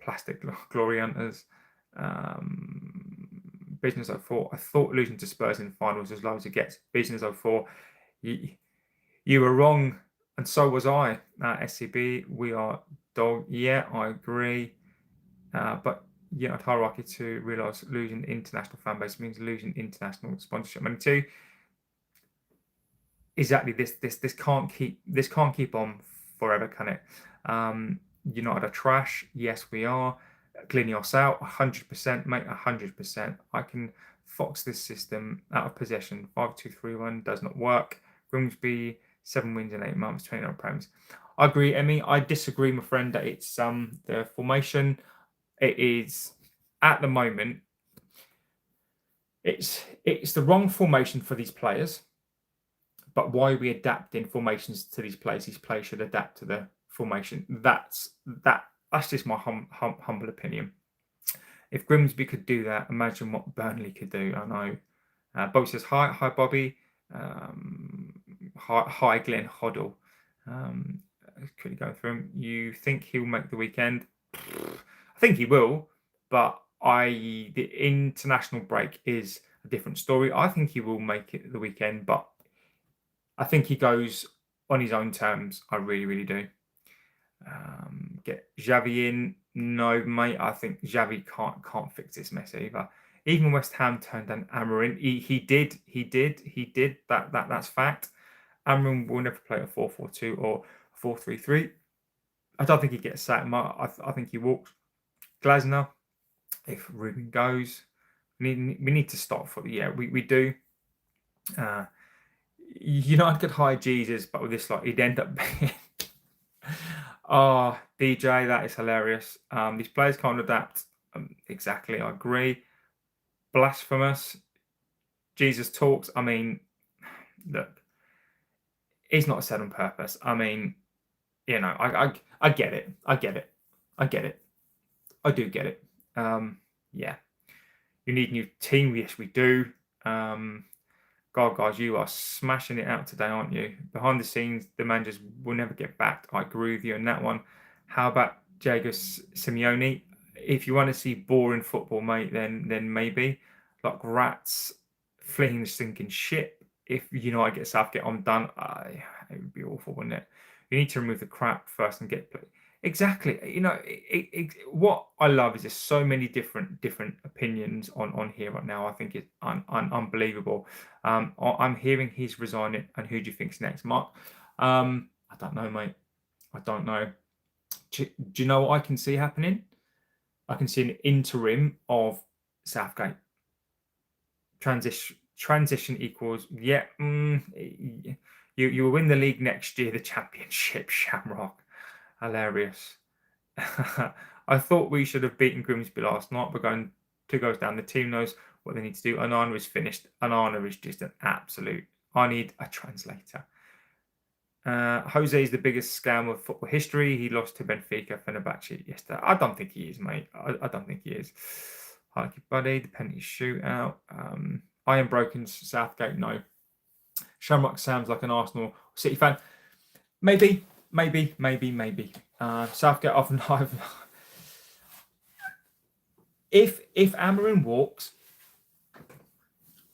Plastic glory hunters. Business 04. I thought losing to Spurs in the finals was as low as it gets. Business 04. You were wrong. And so was I. SCB, we are dog. Yeah, I agree. But hierarchy to realise losing international fan base means losing international sponsorship money too. Exactly. This can't keep on forever, can it? United are trash. Yes, we are. Cleaning us out, 100%, mate. 100%. I can fox this system out of possession. 5-2-3-1 does not work. Grimsby. 7 wins in 8 months, 29 Prams. I agree, Emmy. I disagree, my friend, that it's the formation. It is at the moment. It's the wrong formation for these players. But why are we adapting formations to these players? These players should adapt to the formation. That's just my humble opinion. If Grimsby could do that, imagine what Burnley could do. I know. Bobby says hi, Bobby. Hi, Glenn Hoddle. Quickly going through him. You think he'll make the weekend? I think he will, but the international break is a different story. I think he will make it the weekend, but I think he goes on his own terms. I really, really do. Get Xavi in? No, mate. I think Xavi can't fix this mess either. Even West Ham turned down Amorim. He did. That's fact. Amorim will never play a 4-4-2 or 4-3-3. I don't think he gets sacked. I think he walks. Glasner, if Ruben goes, we need to stop for the we do. United could hire Jesus, but with this he'd end up being. DJ, that is hilarious. These players can't adapt. Exactly, I agree. Blasphemous. Jesus talks. I mean, look, he's not said on purpose. I mean, I get it. I get it. I get it. I do get it. Yeah. You need a new team. Yes, we do. God, guys, you are smashing it out today, aren't you? Behind the scenes, the managers will never get backed. I agree with you on that one. How about Diego Simeone? If you want to see boring football, mate, then maybe. Like rats fleeing the sinking ship. If I get Southgate, I'm done. It would be awful, wouldn't it? You need to remove the crap first and get exactly. What I love is there's so many different opinions on here right now. I think it's unbelievable. I'm hearing he's resigning, and who do you think's next, Mark? I don't know, mate. I don't know. Do you know what I can see happening? I can see an interim of Southgate. Transition equals you will win the league next year, the championship. Shamrock, hilarious. I thought we should have beaten Grimsby last night. We're going 2 goals down. The team knows what they need to do. Onana is finished. Onana is just an absolute. I need a translator. Jose is the biggest scam of football history. He lost to Benfica Fenerbahce yesterday. I don't think he is, mate. I don't think he is. Hi, buddy. The penalty shootout. I am broken. Southgate, no. Shamrock sounds like an Arsenal City fan. Maybe. Southgate often. If Amorim walks,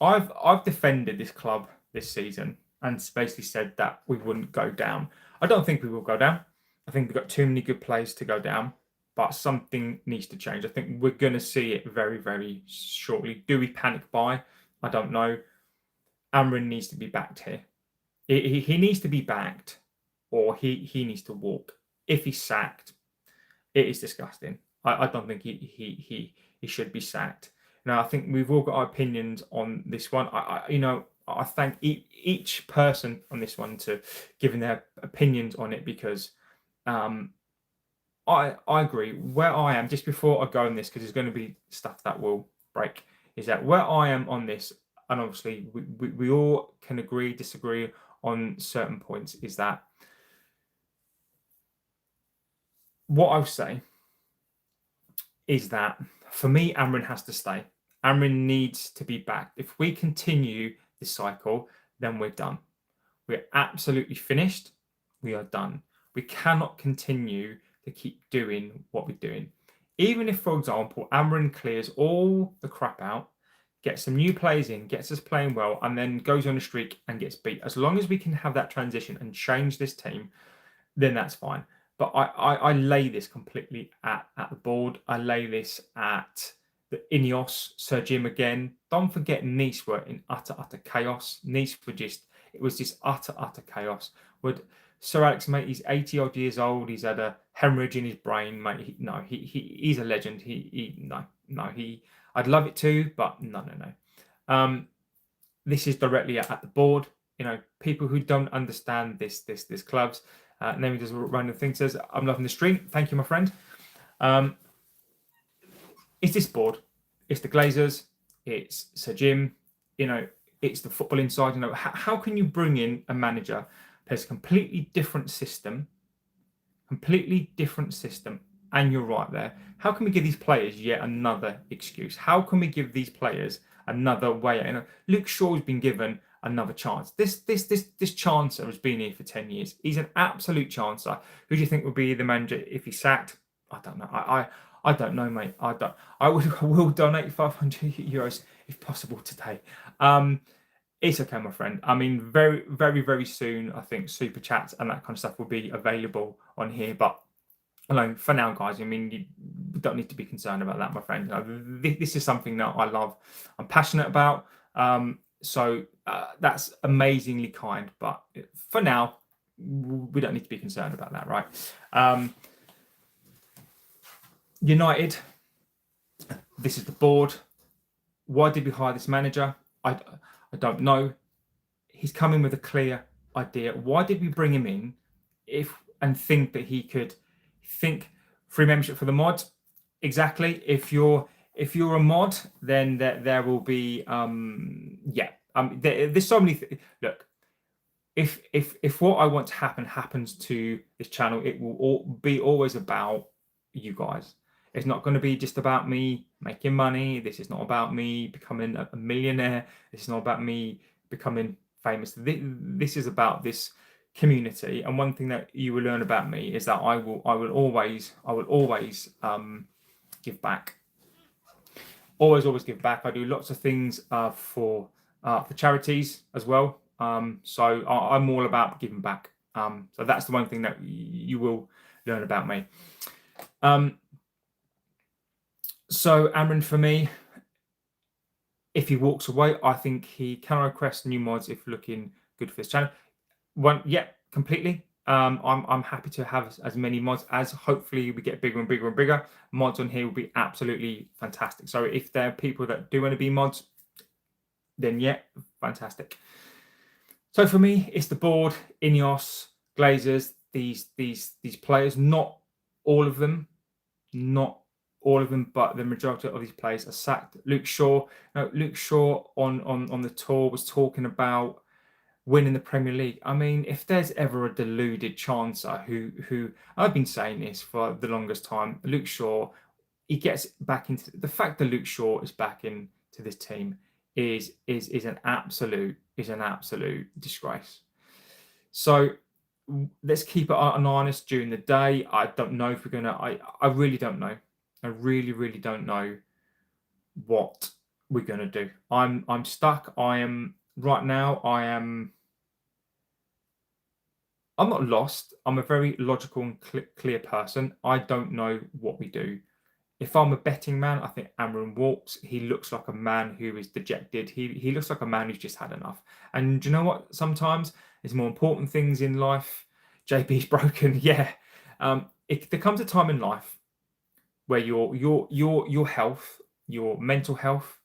I've defended this club this season and basically said that we wouldn't go down. I don't think we will go down. I think we've got too many good players to go down, but something needs to change. I think we're going to see it very, very shortly. Do we panic buy? I don't know. Amorim needs to be backed here. He needs to be backed, or he needs to walk. If he's sacked, it is disgusting. I don't think he should be sacked. Now, I think we've all got our opinions on this one. I thank each person on this one to giving their opinions on it, because I agree. Where I am, just before I go on this, because there's going to be stuff that will break, is that where I am on this, and obviously we all can agree, disagree on certain points, is that what I'll say is that for me, Amorim has to stay. Amorim needs to be backed. If we continue this cycle, then we're done. We're absolutely finished. We are done. We cannot continue to keep doing what we're doing. Even if, for example, Amorim clears all the crap out, gets some new players in, gets us playing well, and then goes on a streak and gets beat. As long as we can have that transition and change this team, then that's fine. But I lay this completely at the board. I lay this at the Ineos, Sir Jim again. Don't forget Nice were in utter chaos. Nice were it was just utter chaos. Would Sir Alex, mate, he's 80 odd years old. He's had a hemorrhage in his brain, mate. He's a legend. I'd love it too, but no. This is directly at the board. People who don't understand this clubs. Name does a random thing, says, I'm loving the stream. Thank you, my friend. It's this board. It's the Glazers. It's Sir Jim. It's the Football Inside. How can you bring in a manager who has a completely different system, and you're right there? How can we give these players yet another excuse? How can we give these players another way? Luke Shaw's been given another chance. This Chancellor has been here for 10 years. He's an absolute Chancellor. Who do you think would be the manager if he's sacked? I don't know. I don't know, mate. I will donate €500 if possible today. It's okay, my friend. I mean, very, very, very soon, I think super chats and that kind of stuff will be available on here. But for now, guys, I mean, you don't need to be concerned about that, my friend. This is something that I love. I'm passionate about. So that's amazingly kind. But for now, we don't need to be concerned about that, right? United, this is the board. Why did we hire this manager? I don't know. He's coming with a clear idea. Why did we bring him in and think that he could think free membership for the mod? Exactly. If you're a mod, then there will be there's so many look, if what I want to happens to this channel, it will be always about you guys. It's not going to be just about me making money. This is not about me becoming a millionaire. This is not about me becoming famous. This is about this community. And one thing that you will learn about me is that I will always give back. Always give back. I do lots of things for charities as well. So I'm all about giving back. So that's the one thing that you will learn about me. So Amorim, for me, if he walks away, I think he can request new mods if looking good for this channel. Completely. I'm happy to have as many mods as hopefully we get bigger and bigger and bigger. Mods on here will be absolutely fantastic. So if there are people that do want to be mods, then fantastic. So for me, it's the board, Ineos, Glazers, these players, not all of them, but the majority of these players are sacked. Luke Shaw on the tour was talking about winning the Premier League. I mean, if there's ever a deluded chancer who I've been saying this for the longest time, Luke Shaw, he gets back into the fact that Luke Shaw is back into this team is an absolute disgrace. So let's keep it an honest during the day. I don't know if we're gonna. I really don't know. I really don't know what we're gonna do. I'm stuck. I am right now. I'm not lost. I'm a very logical and clear person. I don't know what we do. If I'm a betting man, I think Amorim walks. He looks like a man who is dejected. He looks like a man who's just had enough. And do you know what? Sometimes there's more important things in life. JB's broken, yeah. There comes a time in life where your health, your mental health,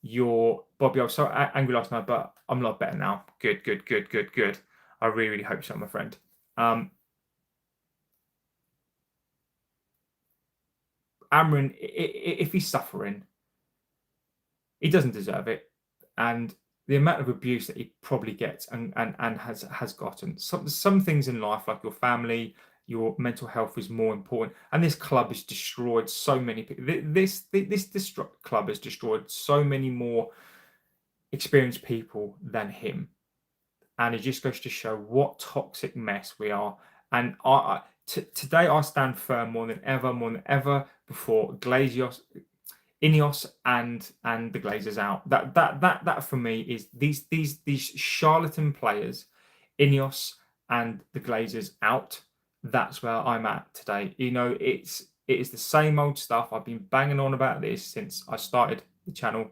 your Bobby. I was so angry last night, but I'm not better now. Good. I really hope so, my friend. Amrin, if he's suffering, he doesn't deserve it, and the amount of abuse that he probably gets and has gotten. Some things in life, like your family, your mental health, is more important. And this club has destroyed so many people. This club has destroyed so many more experienced people than him, and it just goes to show what toxic mess we are. And today I stand firm more than ever before Glazios, Ineos and the Glazers out. That for me is these charlatan players, Ineos and the Glazers out. That's where I'm at today. It is the same old stuff. I've been banging on about this since I started the channel.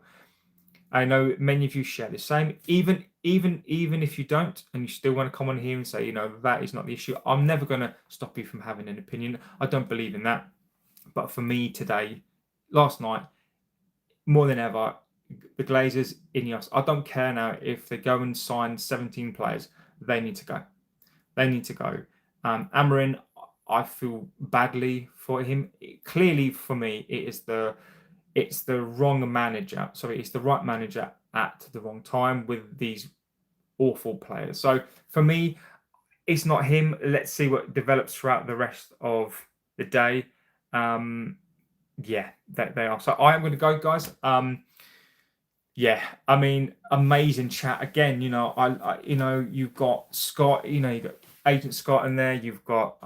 I know many of you share the same. Even if you don't, and you still want to come on here and say, that is not the issue, I'm never going to stop you from having an opinion. I don't believe in that. But for me today, last night, more than ever, the Glazers, Ineos, I don't care now if they go and sign 17 players. They need to go. They need to go. Amorim, I feel badly for him. Clearly, for me, it's the wrong manager. Sorry, it's the right manager at the wrong time with these awful players. So for me, it's not him. Let's see what develops throughout the rest of the day. Yeah, that they are. So I am going to go, guys. Yeah, I mean, amazing chat again. You've got Scott. You've got Agent Scott in there. You've got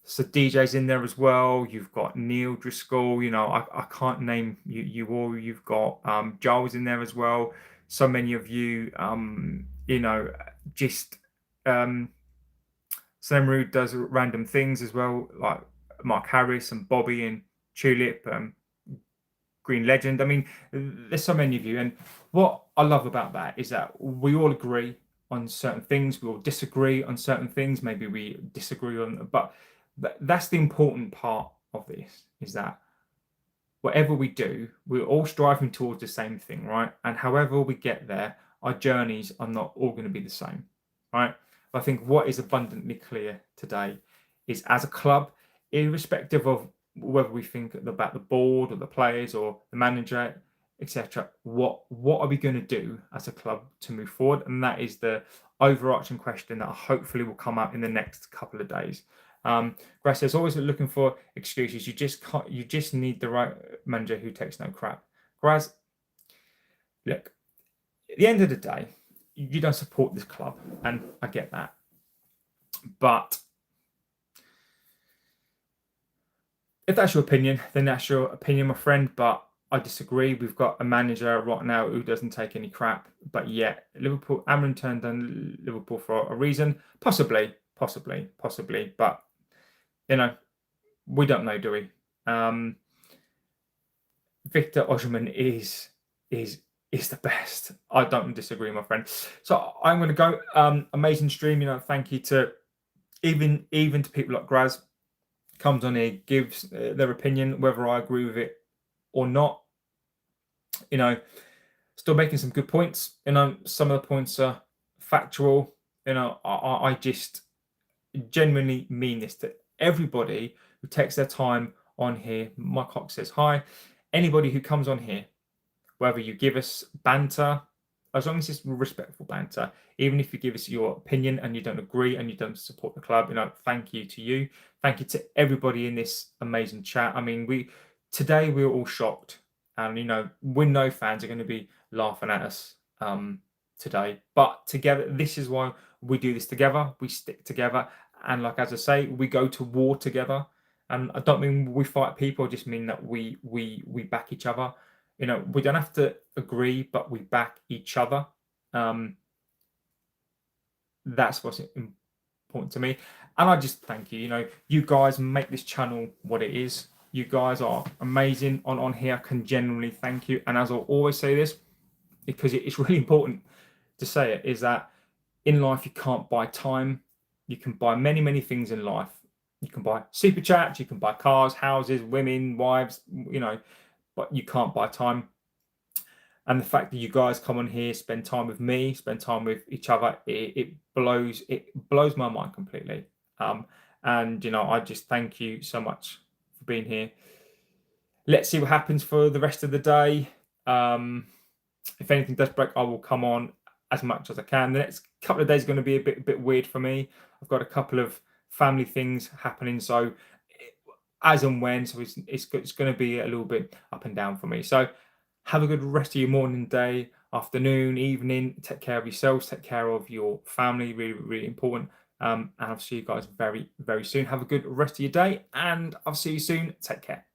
so DJ's in there as well. You've got Neil Driscoll. I can't name you all. You've got Giles in there as well. So many of you. Just Sam does random things as well, like Mark Harris and Bobby and Tulip, Green Legend. I mean, there's so many of you, and what I love about that is that we all agree on certain things. We all disagree on certain things. Maybe we disagree on, but that's the important part of this, is that whatever we do, we're all striving towards the same thing, right? And however we get there, our journeys are not all going to be the same, right? I think what is abundantly clear today is, as a club, irrespective of whether we think about the board or the players or the manager, etc., what are we going to do as a club to move forward? And that is the overarching question that hopefully will come out in the next couple of days. Grass says, always looking for excuses. You just need the right manager who takes no crap. Grass, look, at the end of the day, you don't support this club, and I get that. But if that's your opinion, then that's your opinion, my friend. But I disagree. We've got a manager right now who doesn't take any crap. But yet, Amorim turned down Liverpool for a reason. Possibly. But, we don't know, do we? Victor Osimhen is the best. I don't disagree, my friend. So I'm going to go. Amazing stream. Thank you to even to people like Graz, comes on here, gives their opinion, whether I agree with it or not. Still making some good points. Some of the points are factual. I just genuinely mean this to everybody who takes their time on here. My cock says hi. Anybody who comes on here, whether you give us banter, as long as it's respectful banter, even if you give us your opinion and you don't agree and you don't support the club, thank you to you. Thank you to everybody in this amazing chat. I mean, today we were all shocked, and we know fans are going to be laughing at us today, but together, this is why we do this together, we stick together, and like as I say, we go to war together. And I don't mean we fight people; I just mean that we back each other. We don't have to agree, but we back each other. That's what's important to me. And I just thank you. You guys make this channel what it is. You guys are amazing on here. I can genuinely thank you. And as I always say this, because it's really important to say it, is that in life you can't buy time. You can buy many, many things in life. You can buy super chats, you can buy cars, houses, women, wives, but you can't buy time. And the fact that you guys come on here, spend time with me, spend time with each other, it blows my mind completely. And I just thank you so much for being here. Let's see what happens for the rest of the day. If anything does break, I will come on as much as I can. The next couple of days are going to be a bit weird for me. I've got a couple of family things happening, so as and when, so it's going to be a little bit up and down for me. So have a good rest of your morning, day, afternoon, evening. Take care of yourselves. Take care of your family. Really, really important. And I'll see you guys very, very soon. Have a good rest of your day, and I'll see you soon. Take care.